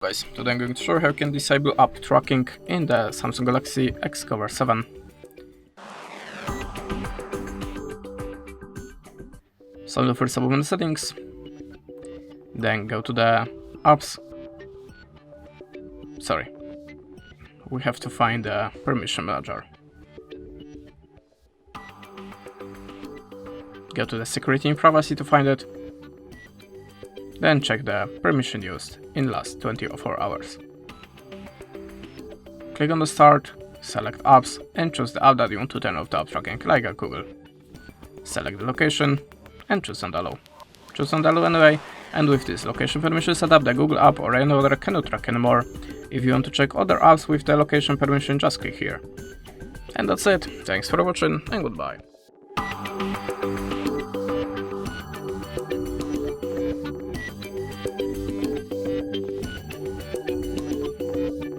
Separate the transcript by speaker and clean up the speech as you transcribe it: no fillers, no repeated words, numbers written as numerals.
Speaker 1: Guys, today I'm going to show you how you can disable app tracking in the Samsung Galaxy XCover 7. So first open the settings, then go to the apps. We have to find the permission manager. Go to the security and privacy to find it. Then check the permission used in last 24 hours. Click on the start, select apps and choose the app that you want to turn off the app tracking, like a Google. Select the location and choose on allow. Choose on allow anyway, and with this location permission set up, the Google app or any other cannot track anymore. If you want to check other apps with the location permission, just click here. And that's it. Thanks for watching and goodbye.